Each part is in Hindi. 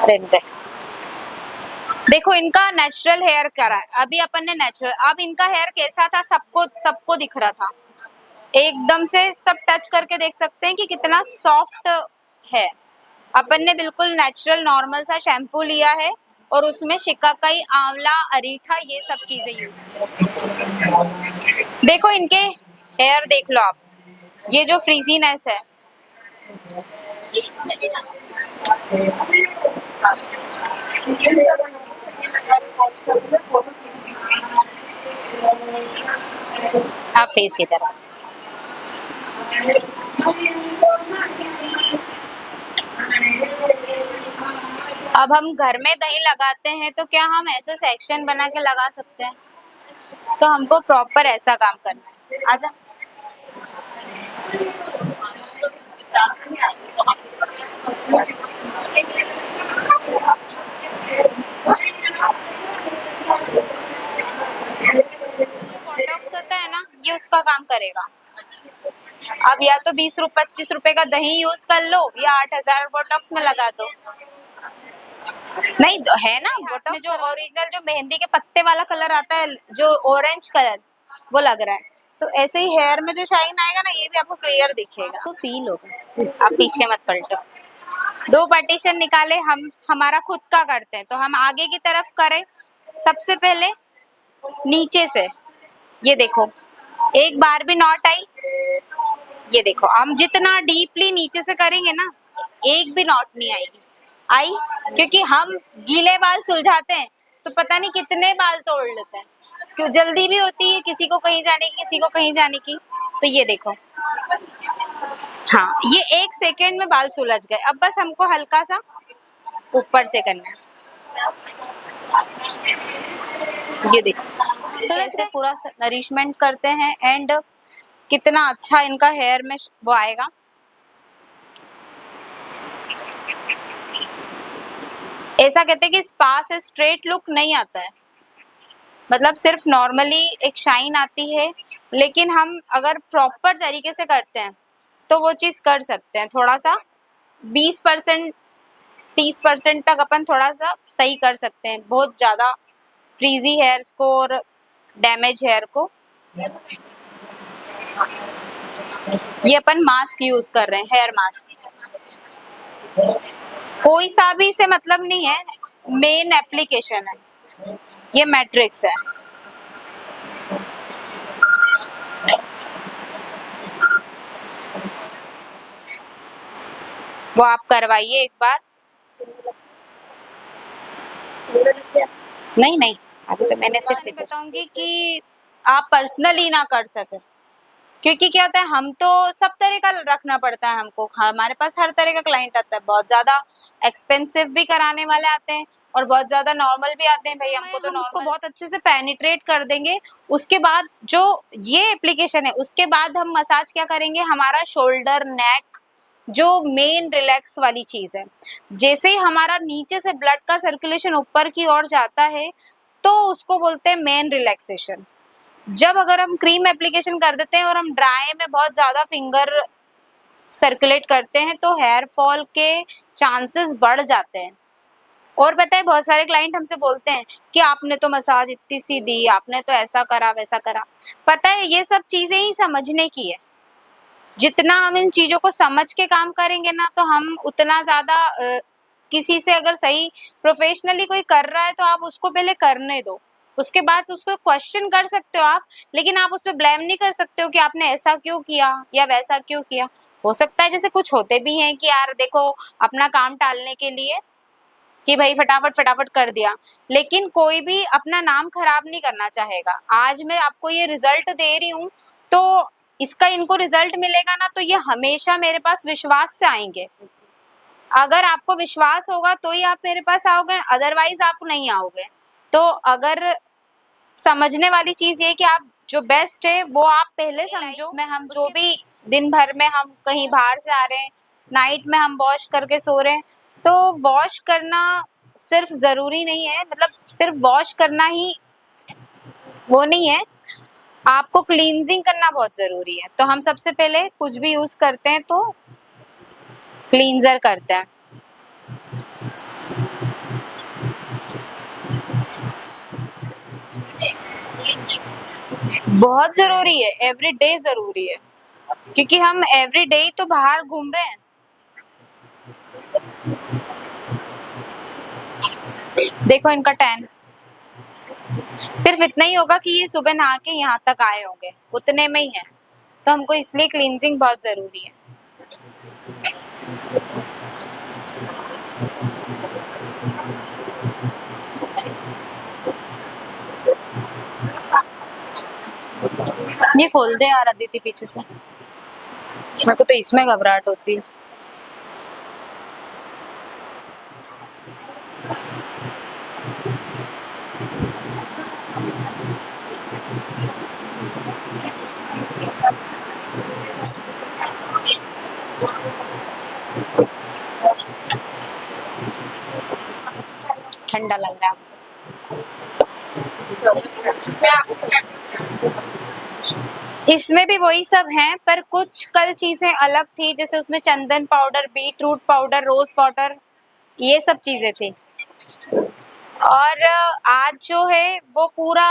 रहने देखो इनका नेचुरल हेयर करा है, अभी अपन ने नेचुरल, अब इनका हेयर कैसा था सबको दिख रहा था, एकदम से सब टच करके देख सकते हैं कि कितना सॉफ्ट है। अपन ने बिल्कुल नेचुरल नॉर्मल सा शैम्पू लिया है और उसमें शिकाकाई, आंवला, अरीठा ये सब चीजें यूज की। देखो इनके हेयर देख लो आप, ये जो फ्रीजीनेस है, आप फेस इधर, अब हम घर में दही लगाते हैं तो क्या हम ऐसे सेक्शन बना के लगा सकते हैं? तो हमको प्रॉपर ऐसा काम करना है। आजा बोटॉक्स होता है ना, ये उसका काम करेगा। अब या तो 20-25 रुपए का दही यूज कर लो या 8,000 बोटॉक्स में लगा दो। नहीं है ना बोटॉक्स में जो ओरिजिनल जो मेहंदी के पत्ते वाला कलर आता है, जो ऑरेंज कलर, वो लग रहा है। तो ऐसे ही हेयर में जो शाइन आएगा ना, ये भी आपको क्लियर दिखेगा, तो फील होगा। आप पीछे मत पलटो। 2 पार्टीशन निकाले, हम हमारा खुद का करते हैं तो हम आगे की तरफ करें। सबसे पहले नीचे से, ये देखो एक बार भी नॉट आई, ये देखो हम जितना डीपली नीचे से करेंगे ना, एक भी नॉट नहीं आएगी। आई क्योंकि हम गीले बाल सुलझाते हैं तो पता नहीं कितने बाल तोड़ लेते हैं, क्यों जल्दी भी होती है किसी को कहीं जाने की, किसी को कहीं जाने की। तो ये देखो, हाँ ये 1 सेकेंड में बाल सुलझ गए। अब बस हमको हल्का सा ऊपर से करना है, ये देखो सुलझ से पूरा नरिशमेंट करते हैं एंड कितना अच्छा इनका हेयर में वो आएगा। ऐसा कहते हैं कि स्पा से स्ट्रेट लुक नहीं आता है, मतलब सिर्फ नॉर्मली एक शाइन आती है, लेकिन हम अगर प्रॉपर तरीके से करते हैं तो वो चीज़ कर सकते हैं। थोड़ा सा 20% 30% तक अपन थोड़ा सा सही कर सकते हैं, बहुत ज़्यादा फ्रीजी हेयर्स को और डैमेज हेयर को। ये अपन मास्क यूज कर रहे हैं, हेयर मास्क, कोई सा भी से मतलब नहीं है, मेन एप्लीकेशन है, ये मैट्रिक्स है। वो आप करवाइए एक बार। नहीं नहीं, अभी तो मैंने सिर्फ बताऊंगी कि आप पर्सनली ना कर सके, क्योंकि क्या होता है हम तो सब तरह का रखना पड़ता है हमको, हमारे पास हर तरह का क्लाइंट आता है, बहुत ज्यादा एक्सपेंसिव भी कराने वाले आते हैं और बहुत ज्यादा नॉर्मल भी आते हैं। भाई हमको तो उसको बहुत अच्छे से पेनिट्रेट कर देंगे, उसके बाद जो ये एप्लीकेशन है उसके बाद हम मसाज क्या करेंगे, हमारा शोल्डर, नेक, जो मेन रिलैक्स वाली चीज है। जैसे ही हमारा नीचे से ब्लड का सर्कुलेशन ऊपर की ओर जाता है तो उसको बोलते हैं मेन रिलैक्सेशन। जब अगर हम क्रीम एप्लीकेशन कर देते हैं और हम ड्राई में बहुत ज़्यादा फिंगर सर्कुलेट करते हैं तो हेयर फॉल के चांसेस बढ़ जाते हैं। और पता है बहुत सारे क्लाइंट हमसे बोलते हैं कि आपने तो मसाज इतनी सी दी, आपने तो ऐसा करा वैसा करा। पता है ये सब चीज़ें ही समझने की है, जितना हम इन चीज़ों को समझ के काम करेंगे ना तो हम उतना ज़्यादा किसी से अगर सही प्रोफेशनली कोई कर रहा है तो आप उसको पहले करने दो, उसके बाद उसको क्वेश्चन कर सकते हो आप, लेकिन आप उस पर ब्लेम नहीं कर सकते हो कि आपने ऐसा क्यों किया या वैसा क्यों किया। हो सकता है जैसे कुछ होते भी हैं कि यार देखो अपना काम टालने के लिए कि भाई फटाफट फटाफट कर दिया, लेकिन कोई भी अपना नाम खराब नहीं करना चाहेगा। आज मैं आपको ये रिजल्ट दे रही हूँ तो इसका इनको रिजल्ट मिलेगा ना तो ये हमेशा मेरे पास विश्वास से आएंगे। अगर आपको विश्वास होगा तो ही आप मेरे पास आओगे, अदरवाइज आप नहीं आओगे। तो अगर समझने वाली चीज ये कि आप जो बेस्ट है वो आप पहले समझो। में हम जो भी दिन भर में हम कहीं बाहर से आ रहे हैं, नाइट में हम वॉश करके सो रहे हैं, तो वॉश करना सिर्फ जरूरी नहीं है, मतलब सिर्फ वॉश करना ही वो नहीं है, आपको क्लींजिंग करना बहुत जरूरी है। तो हम सबसे पहले कुछ भी यूज करते हैं तो क्लींजर करते हैं। बहुत जरूरी है, एवरीडे जरूरी है, क्योंकि हम एवरीडे ही तो बाहर घूम रहे हैं। देखो इनका टैन सिर्फ इतना ही होगा कि ये सुबह नहा के यहाँ तक आए होंगे, उतने में ही है, तो हमको इसलिए क्लींजिंग बहुत जरूरी है। ये खोल दे यार अदिति पीछे से, मेरे को तो इसमें घबराहट होती है। ठंडा लग रहा है इसमें भी वही सब हैं, पर कुछ कल चीजें अलग थी, जैसे उसमें चंदन powder, beetroot powder, rose water, ये सब चीजें थी। और आज जो है वो पूरा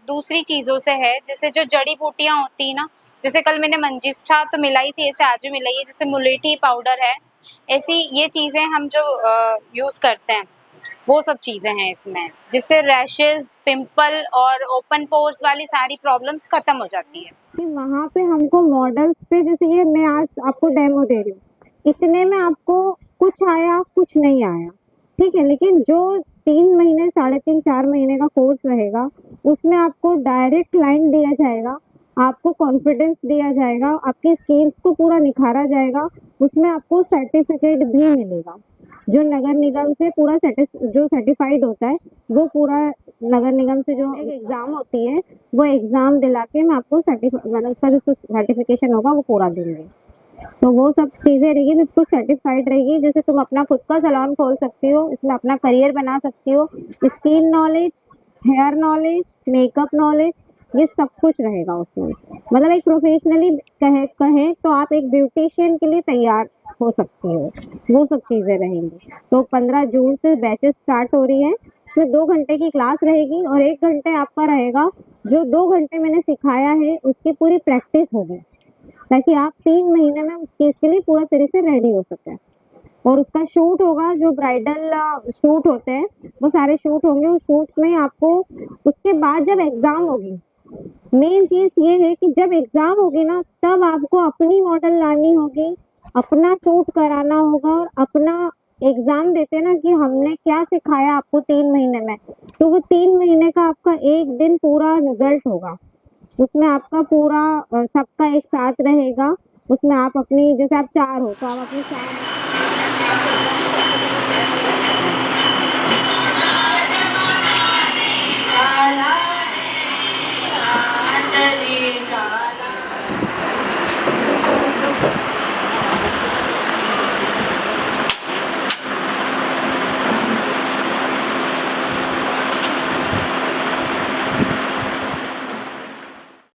दूसरी चीजों से है, जैसे जो जड़ी बूटियां होती है ना, जैसे कल मैंने मंजिष्ठा तो मिलाई थी, ऐसे आज भी मिलाई है, जैसे मुलेठी पाउडर है, ऐसी ये चीजें हम जो यूज करते हैं वो सब चीजें हैं इसमें, जिससे रैशेस, पिंपल और ओपन पोर्स वाली सारी प्रॉब्लम्स खत्म हो जाती है। कि वहाँ पे हमको मॉडल्स पे, जैसे ये मैं आज आपको डेमो दे रही हूँ, इतने में आपको कुछ आया कुछ नहीं आया, ठीक है, लेकिन जो 3 महीने 3.5 4 महीने का कोर्स रहेगा उसमें आपको डायरेक्ट क्लाइंट दिया जाएगा, आपको कॉन्फिडेंस दिया जाएगा, आपकी स्किल्स को पूरा निखारा जाएगा, उसमें आपको सर्टिफिकेट भी मिलेगा, जो नगर निगम से पूरा जो सर्टिफाइड होता है, वो पूरा नगर निगम से जो एक एग्जाम होती है, वो एग्जाम दिला के मैं आपको मतलब उसका जो सर्टिफिकेशन होगा वो पूरा दूंगी। तो वो सब चीजें रहेगी, बिल्कुल सर्टिफाइड रहेगी, जैसे तुम अपना खुद का सैलून खोल सकती हो, इसमें अपना करियर बना सकती हो, skin knowledge, hair knowledge, makeup knowledge, ये सब कुछ रहेगा उसमें, मतलब एक प्रोफेशनली कहें तो आप एक ब्यूटिशियन के लिए तैयार हो सकती हो, वो सब चीजें रहेंगी। तो 15 जून से बैचेस स्टार्ट हो रही है, इसमें 2 घंटे की क्लास रहेगी और 1 घंटे आपका रहेगा, जो 2 घंटे मैंने सिखाया है उसकी पूरी प्रैक्टिस होगी, ताकि आप 3 महीने में उस चीज के लिए पूरा तरह से रेडी हो सके। और उसका शूट होगा, जो ब्राइडल शूट होते हैं वो सारे शूट होंगे, उस शूट में आपको उसके बाद जब एग्जाम होगी, मेन चीज ये है कि जब एग्जाम होगी ना, तब आपको अपनी मॉडल लानी होगी, अपना शूट कराना होगा, और अपना एग्जाम देते ना कि हमने क्या सिखाया आपको 3 महीने में, तो वो 3 महीने का आपका एक दिन पूरा रिजल्ट होगा, उसमें आपका पूरा सबका एक साथ रहेगा, उसमें आप अपनी, जैसे आप 4 हो तो आप अपनी 4